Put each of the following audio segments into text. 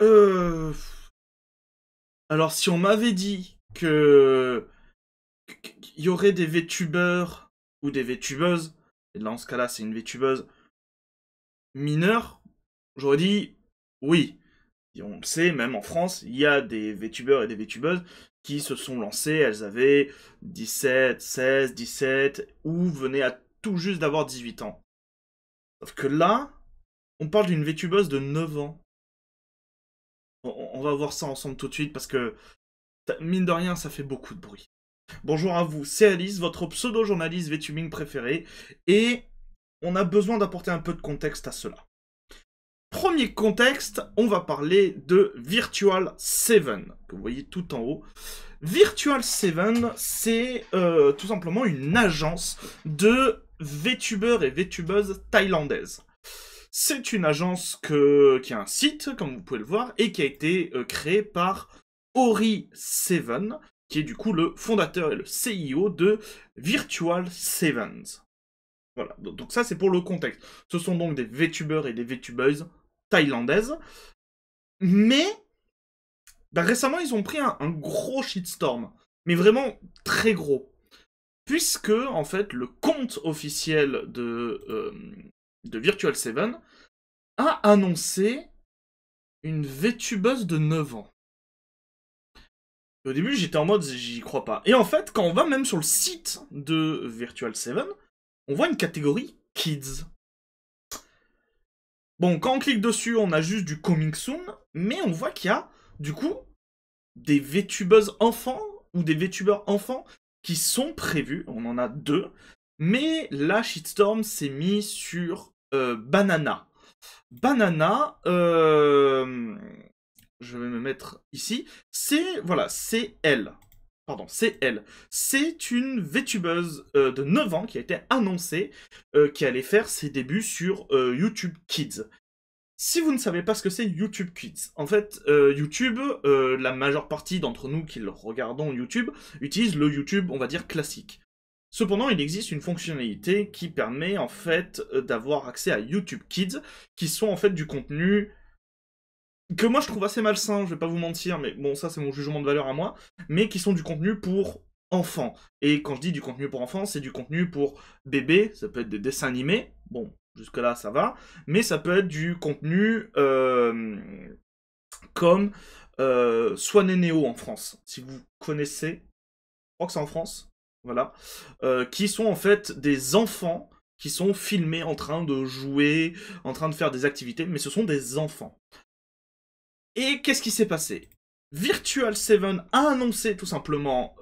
Euh... Alors, si on m'avait dit qu'il y aurait des VTubeurs ou des VTubeuses, et dans ce cas-là, c'est une VTubeuse mineure, j'aurais dit oui. Et on le sait, même en France, il y a des VTubeurs et des VTubeuses qui se sont lancés, elles avaient 17, 16, 17, ou venaient à tout juste d'avoir 18 ans. Sauf que là, on parle d'une VTubeuse de 9 ans. On va voir ça ensemble tout de suite parce que, mine de rien, ça fait beaucoup de bruit. Bonjour à vous, c'est Alice, votre pseudo-journaliste VTubing préféré, et on a besoin d'apporter un peu de contexte à cela. Premier contexte, on va parler de Virtual 7, que vous voyez tout en haut. Virtual 7, c'est tout simplement une agence de VTubeurs et VTubeuses thaïlandaises. C'est une agence qui a un site, comme vous pouvez le voir, et qui a été créée par Ori7, qui est du coup le fondateur et le CIO de Virtual Sevens. Voilà, donc ça c'est pour le contexte. Ce sont donc des VTubeurs et des VTubeuses thaïlandaises, mais récemment ils ont pris un gros shitstorm, mais vraiment très gros, puisque en fait le compte officiel de Virtual 7 a annoncé une VTubeuse de 9 ans. Au début, j'étais en mode, j'y crois pas. Et en fait, quand on va même sur le site de Virtual 7, on voit une catégorie Kids. Bon, quand on clique dessus, on a juste du Coming Soon, mais on voit qu'il y a, du coup, des VTubeuses enfants, ou des VTubeurs enfants, qui sont prévus. On en a deux. Mais la shitstorm s'est mis sur Banana. Banana, je vais me mettre ici, c'est elle. Pardon, c'est elle. C'est une VTubeuse de 9 ans qui a été annoncée qui allait faire ses débuts sur YouTube Kids. Si vous ne savez pas ce que c'est YouTube Kids, en fait, YouTube, la majeure partie d'entre nous qui le regardons YouTube, utilise le YouTube, on va dire, classique. Cependant, il existe une fonctionnalité qui permet en fait d'avoir accès à YouTube Kids, qui sont en fait du contenu que moi je trouve assez malsain, je vais pas vous mentir, mais bon, ça c'est mon jugement de valeur à moi, mais qui sont du contenu pour enfants. Et quand je dis du contenu pour enfants, c'est du contenu pour bébés, ça peut être des dessins animés, bon, jusque-là ça va, mais ça peut être du contenu comme Swaneneo en France, si vous connaissez, je crois que c'est en France, voilà, qui sont en fait des enfants qui sont filmés en train de jouer, en train de faire des activités, mais ce sont des enfants. Et qu'est-ce qui s'est passé? Virtual 7 a annoncé tout simplement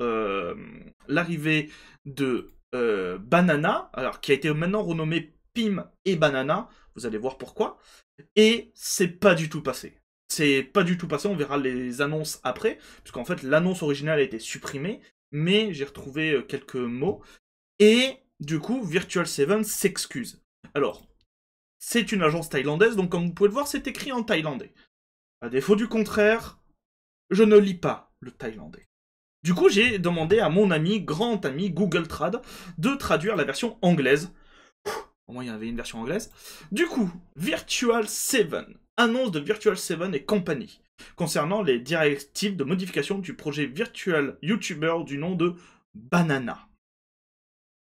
l'arrivée de Banana, alors qui a été maintenant renommé Pim et Banana, vous allez voir pourquoi, et c'est pas du tout passé. C'est pas du tout passé, on verra les annonces après, puisqu'en fait l'annonce originale a été supprimée, mais j'ai retrouvé quelques mots, et du coup Virtual 7 s'excuse. Alors, c'est une agence thaïlandaise, donc comme vous pouvez le voir, c'est écrit en thaïlandais. À défaut du contraire, je ne lis pas le thaïlandais. Du coup, j'ai demandé à mon ami, grand ami Google Trad, de traduire la version anglaise. Au moins, il y avait une version anglaise. Du coup, Virtual 7, annonce de Virtual 7 et compagnie, concernant les directives de modification du projet Virtual YouTuber du nom de Banana.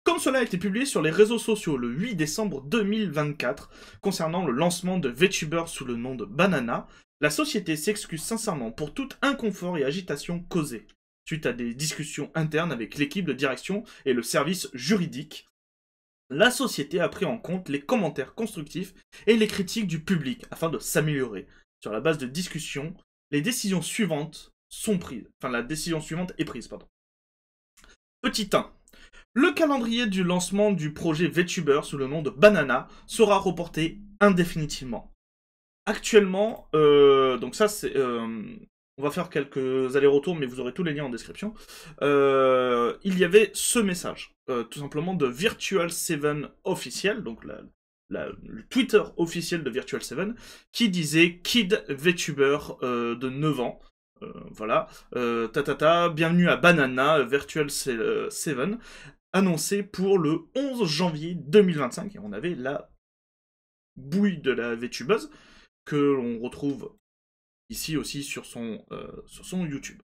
Comme cela a été publié sur les réseaux sociaux le 8 décembre 2024 concernant le lancement de VTuber sous le nom de Banana, la société s'excuse sincèrement pour tout inconfort et agitation causée, suite à des discussions internes avec l'équipe de direction et le service juridique. La société a pris en compte les commentaires constructifs et les critiques du public afin de s'améliorer. Sur la base de discussions, les décisions suivantes sont prises. Enfin, la décision suivante est prise, pardon. Petit 1. Le calendrier du lancement du projet VTuber sous le nom de Banana sera reporté indéfinitivement. Actuellement, donc ça c'est... on va faire quelques allers-retours, mais vous aurez tous les liens en description. Il y avait ce message, tout simplement de Virtual 7 officiel, donc le Twitter officiel de Virtual 7, qui disait Kid VTuber de 9 ans. Voilà, bienvenue à Banana, Virtual 7, annoncé pour le 11 janvier 2025. Et on avait la bouille de la VTubeuse, que l'on retrouve ici aussi sur son YouTube.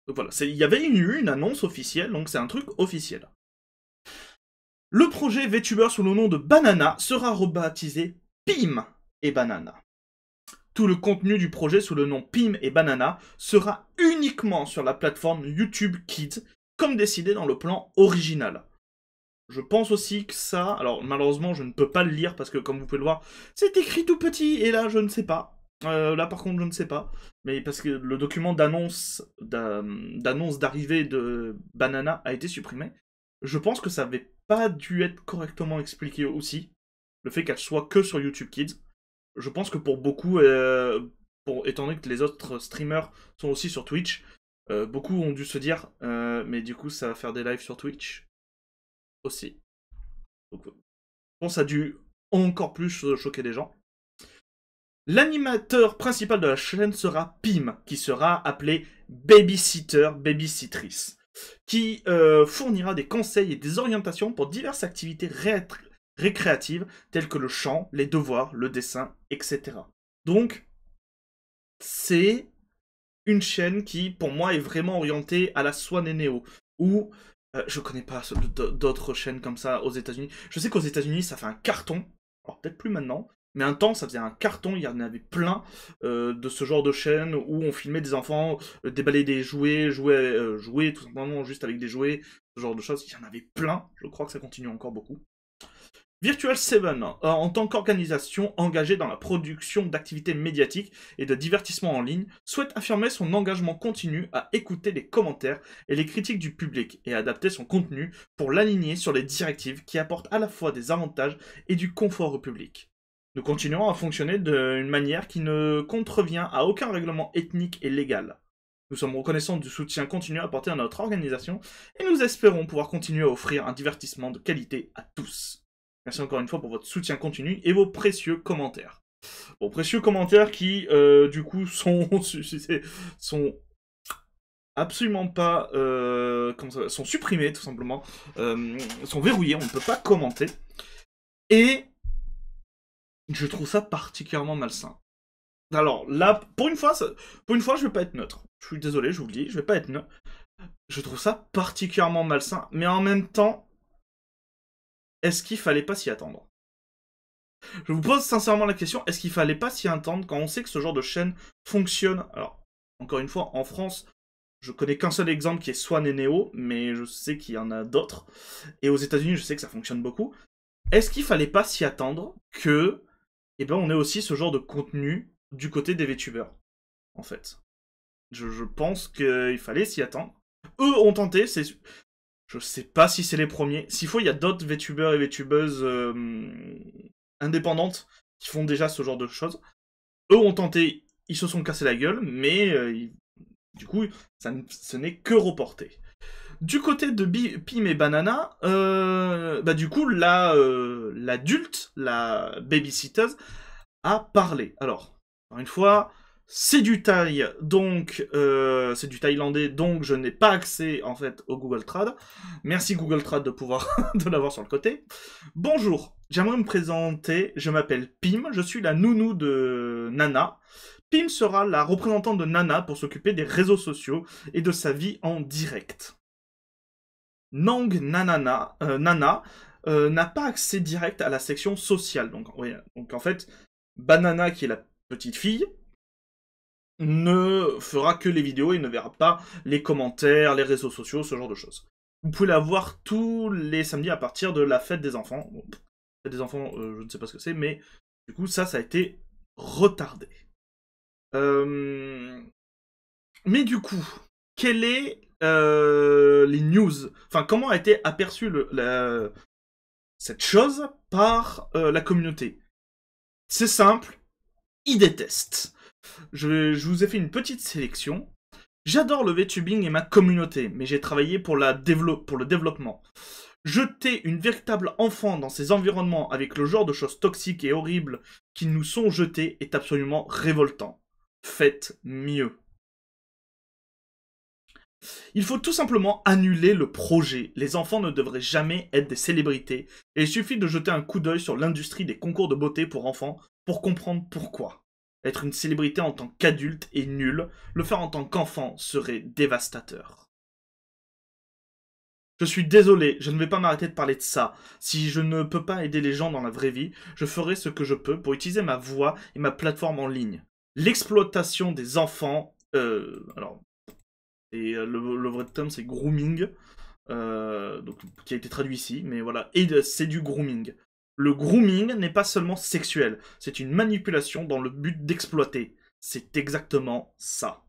Donc voilà, il y avait eu une annonce officielle, donc c'est un truc officiel. Le projet VTuber sous le nom de Banana sera rebaptisé Pim et Banana. Tout le contenu du projet sous le nom Pim et Banana sera uniquement sur la plateforme YouTube Kids, comme décidé dans le plan original. Je pense aussi que ça... Alors, malheureusement, je ne peux pas le lire parce que, comme vous pouvez le voir, c'est écrit tout petit, et là, je ne sais pas. Là, par contre, je ne sais pas. Mais parce que le document d'annonce d'arrivée de Banana a été supprimé. Je pense que ça n'avait pas dû être correctement expliqué aussi. Le fait qu'elle soit que sur YouTube Kids. Je pense que pour beaucoup, étant donné que les autres streamers sont aussi sur Twitch, beaucoup ont dû se dire, mais du coup, ça va faire des lives sur Twitch aussi. Donc, je pense que ça a dû encore plus choquer les gens. L'animateur principal de la chaîne sera Pim, qui sera appelé Babysitter, Babysitrice, qui fournira des conseils et des orientations pour diverses activités récréatives, telles que le chant, les devoirs, le dessin, etc. Donc, c'est une chaîne qui, pour moi, est vraiment orientée à la Swan et Neo, où je connais pas d'autres chaînes comme ça aux États-Unis. Je sais qu'aux États-Unis, ça fait un carton, alors peut-être plus maintenant, mais un temps, ça faisait un carton, il y en avait plein de ce genre de chaînes où on filmait des enfants déballer des jouets, jouer tout simplement juste avec des jouets, ce genre de choses. Il y en avait plein, je crois que ça continue encore beaucoup. Virtual 7, en tant qu'organisation engagée dans la production d'activités médiatiques et de divertissement en ligne, souhaite affirmer son engagement continu à écouter les commentaires et les critiques du public et adapter son contenu pour l'aligner sur les directives qui apportent à la fois des avantages et du confort au public. Nous continuerons à fonctionner d'une manière qui ne contrevient à aucun règlement ethnique et légal. Nous sommes reconnaissants du soutien continu apporté à notre organisation et nous espérons pouvoir continuer à offrir un divertissement de qualité à tous. Merci encore une fois pour votre soutien continu et vos précieux commentaires. Vos précieux commentaires qui, du coup, sont absolument pas... sont supprimés, tout simplement. Sont verrouillés, on ne peut pas commenter. Et je trouve ça particulièrement malsain. Alors là, pour une fois, je vais pas être neutre. Je suis désolé, je vous le dis, je vais pas être neutre. Je trouve ça particulièrement malsain, mais en même temps, est-ce qu'il fallait pas s'y attendre? Je vous pose sincèrement la question, est-ce qu'il fallait pas s'y attendre quand on sait que ce genre de chaîne fonctionne? Alors, encore une fois, en France, je connais qu'un seul exemple qui est Swan et Neo, mais je sais qu'il y en a d'autres. Et aux États-Unis, je sais que ça fonctionne beaucoup. Est-ce qu'il fallait pas s'y attendre que, eh ben, on ait aussi ce genre de contenu du côté des VTubers, en fait? Je pense qu'il fallait s'y attendre. Eux ont tenté, je sais pas si c'est les premiers. S'il faut, il y a d'autres VTubers et VTubeuses indépendantes qui font déjà ce genre de choses. Eux ont tenté, ils se sont cassés la gueule, mais du coup, ce n'est que reporté. Du côté de Pim et Banana, du coup, l'adulte, la babysitteuse, a parlé. Alors, encore une fois, c'est du thaï, donc c'est du thaïlandais, donc je n'ai pas accès en fait au Google Trad. Merci Google Trad de pouvoir de l'avoir sur le côté. Bonjour, j'aimerais me présenter, je m'appelle Pim, je suis la nounou de Nana. Pim sera la représentante de Nana pour s'occuper des réseaux sociaux et de sa vie en direct. Nang Nana n'a pas accès direct à la section sociale. Donc en fait, Banana, qui est la petite fille, ne fera que les vidéos et ne verra pas les commentaires, les réseaux sociaux, ce genre de choses. Vous pouvez la voir tous les samedis à partir de la fête des enfants. Bon, fête des enfants, je ne sais pas ce que c'est, mais du coup, ça a été retardé. Mais du coup, quelle est les news? Enfin, comment a été aperçue cette chose par la communauté? C'est simple, ils détestent. Je vous ai fait une petite sélection. J'adore le VTubing et ma communauté, mais j'ai travaillé pour le développement. Jeter une véritable enfant dans ces environnements avec le genre de choses toxiques et horribles qui nous sont jetées est absolument révoltant. Faites mieux. Il faut tout simplement annuler le projet. Les enfants ne devraient jamais être des célébrités. Et il suffit de jeter un coup d'œil sur l'industrie des concours de beauté pour enfants pour comprendre pourquoi. Être une célébrité en tant qu'adulte est nul. Le faire en tant qu'enfant serait dévastateur. Je suis désolé, je ne vais pas m'arrêter de parler de ça. Si je ne peux pas aider les gens dans la vraie vie, je ferai ce que je peux pour utiliser ma voix et ma plateforme en ligne. L'exploitation des enfants... alors, et le vrai terme c'est grooming, donc, qui a été traduit ici, mais voilà, et c'est du grooming. Le grooming n'est pas seulement sexuel, c'est une manipulation dans le but d'exploiter. C'est exactement ça.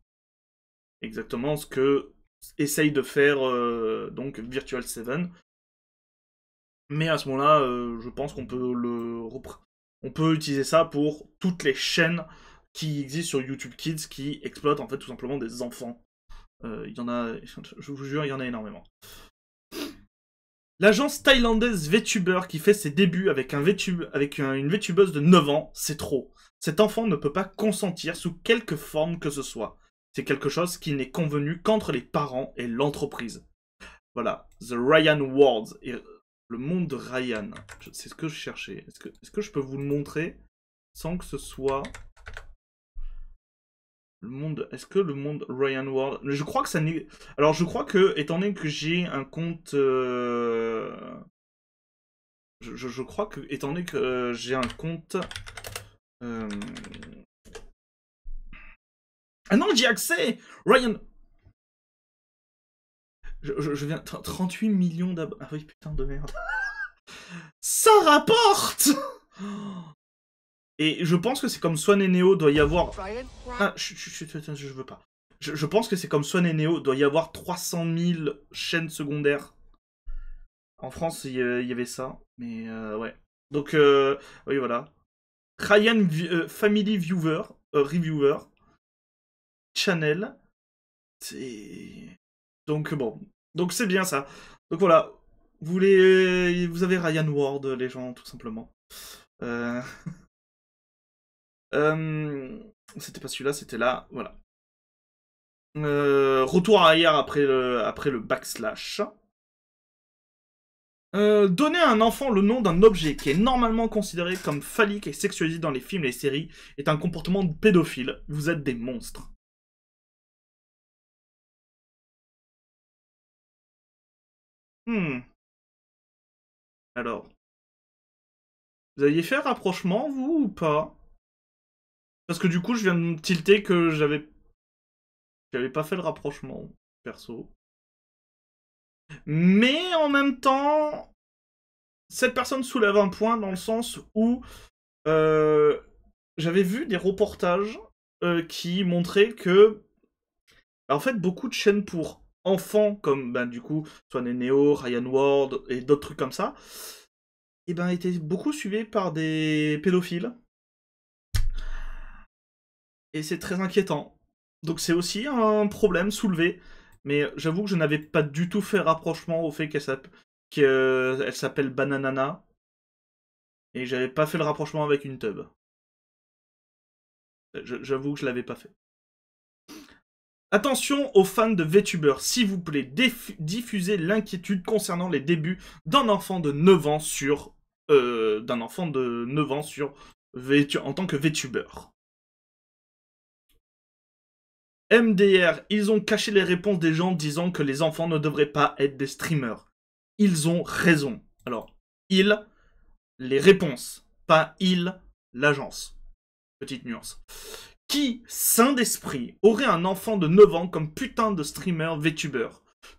Exactement ce que essaye de faire donc Virtual 7. Mais à ce moment-là, je pense qu'on peut on peut utiliser ça pour toutes les chaînes qui existent sur YouTube Kids qui exploitent en fait tout simplement des enfants. Il y en a, je vous jure, il y en a énormément. L'agence thaïlandaise VTuber qui fait ses débuts avec, une VTubeuse de 9 ans, c'est trop. Cet enfant ne peut pas consentir sous quelque forme que ce soit. C'est quelque chose qui n'est convenu qu'entre les parents et l'entreprise. Voilà, The Ryan World, et le monde de Ryan. C'est ce que je cherchais. Est-ce que je peux vous le montrer sans que ce soit... Le monde, est-ce que le monde Ryan World... Je crois que ça n'est... Alors, je crois que, étant donné que j'ai un compte... Je crois que, étant donné que j'ai un compte... Ah non, j'y ai accès. Ryan... Je viens... 38 millions d'abonnés... Ah oui, putain de merde. Ça rapporte. Et je pense que c'est comme Swan et Neo, doit y avoir... Ah, je veux pas. Je pense que c'est comme Swan et Neo, doit y avoir 300 000 chaînes secondaires. En France, il y avait ça, mais ouais. Donc, oui, voilà. Ryan Family Viewer, Reviewer, Channel. C'est... Donc, bon. Donc, c'est bien ça. Donc, voilà. Vous avez Ryan Ward, les gens, tout simplement. C'était pas celui-là, c'était là, voilà. Retour arrière après le backslash. Donner à un enfant le nom d'un objet qui est normalement considéré comme phallique et sexualisé dans les films et les séries est un comportement pédophile. Vous êtes des monstres. Alors. Vous aviez fait un rapprochement, vous, ou pas? Parce que du coup, je viens de me tilter que j'avais pas fait le rapprochement, perso. Mais en même temps, cette personne soulève un point dans le sens où j'avais vu des reportages qui montraient que, en fait, beaucoup de chaînes pour enfants, comme du coup, Swan et Neo, Ryan Ward et d'autres trucs comme ça, et étaient beaucoup suivies par des pédophiles. Et c'est très inquiétant. Donc c'est aussi un problème soulevé. Mais j'avoue que je n'avais pas du tout fait rapprochement au fait qu'elle s'appelle Bananana. Et j'avais pas fait le rapprochement avec une tub. J'avoue que je l'avais pas fait. Attention aux fans de VTuber, s'il vous plaît, diffusez l'inquiétude concernant les débuts d'un enfant de 9 ans sur... en tant que VTuber. MDR, ils ont caché les réponses des gens disant que les enfants ne devraient pas être des streamers. Ils ont raison. Alors, les réponses, pas l'agence. Petite nuance. Qui, sain d'esprit, aurait un enfant de 9 ans comme putain de streamer VTuber?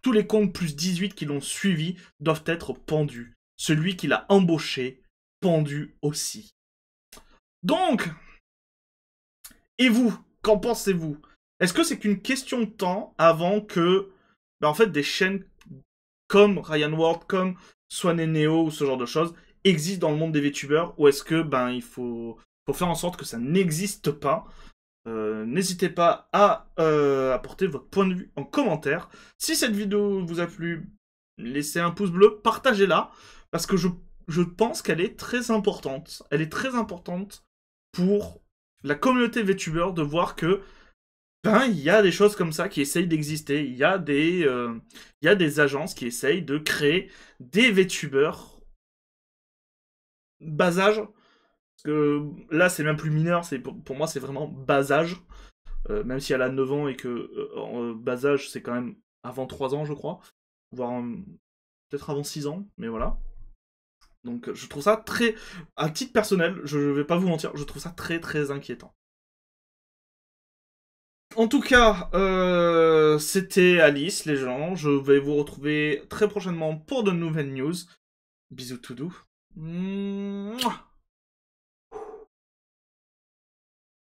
Tous les comptes plus 18 qui l'ont suivi doivent être pendus. Celui qui l'a embauché, pendu aussi. Donc, et vous, qu'en pensez-vous? Est-ce que c'est qu'une question de temps avant que, en fait, des chaînes comme Ryan Ward, comme Swan et Neo ou ce genre de choses existent dans le monde des VTubers, ou est-ce que il faut faire en sorte que ça n'existe pas? N'hésitez pas à apporter votre point de vue en commentaire. Si cette vidéo vous a plu, laissez un pouce bleu, partagez-la, parce que je pense qu'elle est très importante. Elle est très importante pour la communauté VTuber de voir que il y a des choses comme ça qui essayent d'exister. Il y a des agences qui essayent de créer des VTubers bas âge Parce que là, c'est même plus mineur, pour moi, c'est vraiment bas âge. Même si elle a 9 ans et que bas âge, c'est quand même avant 3 ans, je crois. Voire peut-être avant 6 ans, mais voilà. Donc je trouve ça très... À titre personnel, je vais pas vous mentir, je trouve ça très très inquiétant. En tout cas, c'était Alice, les gens. Je vais vous retrouver très prochainement pour de nouvelles news. Bisous tout doux. Mouah.